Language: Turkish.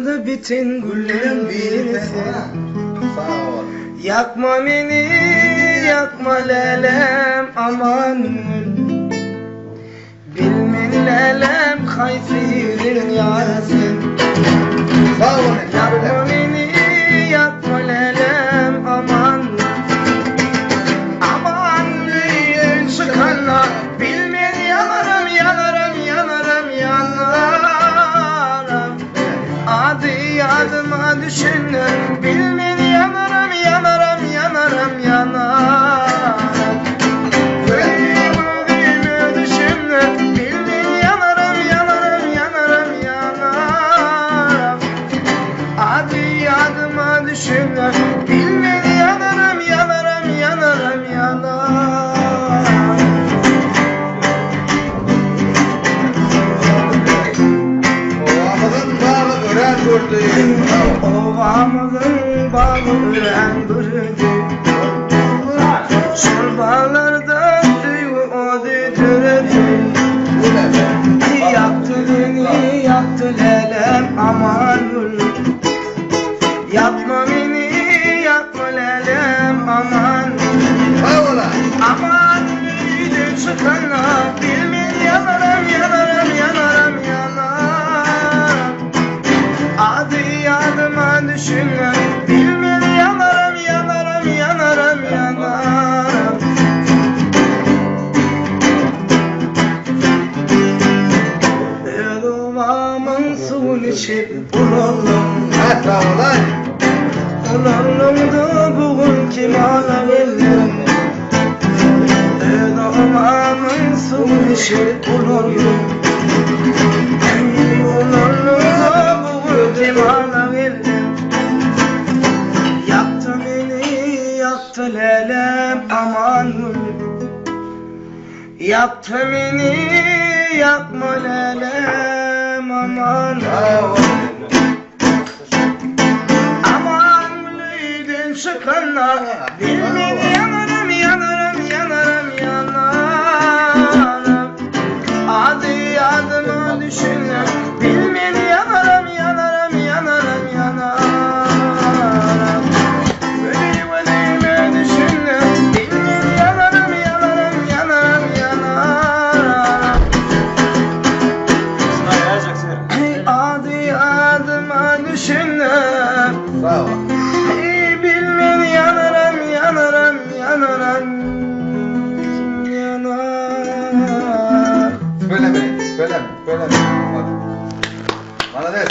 Açıldı bütün güllerim bilirsin. Sağ ol. Yakma beni, yakma lelem aman. Bilmin lelem kayfirin yarasın. Sağ ol. Yakma beni, yakma lelem aman. Aman düğün çıkanlar, bilmin yanarım, yanarım, yanarım, yanarım. Adı adıma düşünürüm, bilmin yanarım, yanarım, yanarım, yanarım. Ölümü düşünürüm, bilmin yanarım, yanarım, yanarım, yanarım. Adı adıma düşünürüm, bilmin yanarım, yanarım, yanarım, yanarım. Ovamızın bağı ören gördü. Ovamızın bağı ören gördü. Şu bağlarda suyu o düdürüdü. Yaktı beni, yaktı lelem aman. Yapma beni, yapma lelem aman. Sağ ol. Aman büyüdü çıkanla, bilmin yanarım, yanarım, yanarım, yanarım. Adı adıma düşünürüm, bilmin yanarım, yanarım, yanarım, yanarım. Elvamın suyunu içip bulalım. Sağ ol. Ulandım da bugün kim alabilirim? Elvamın suyunu içip bulalım. Ulandım da bugün kim alabilirim? Yaktı beni, yaktı lelem aman. Yaktı beni, yakma lelem aman. Sağ ol. Aman büyüdün çıkanlar, bilmin yanarım, yanarım, yanarım, yanarım. Adı adıma düşünürüm, bilmin yanarım, yanarım, yanarım, yanarım. Ölümü düşünürüm, bilmin yanarım, yanarım, yanarım, yanarım. Adı adıma düşünürüm. Sağ ol. Bilmin yanarım, yanarım, yanarım, yanarım. Söyleme, söyleme, söyleme. Bana des.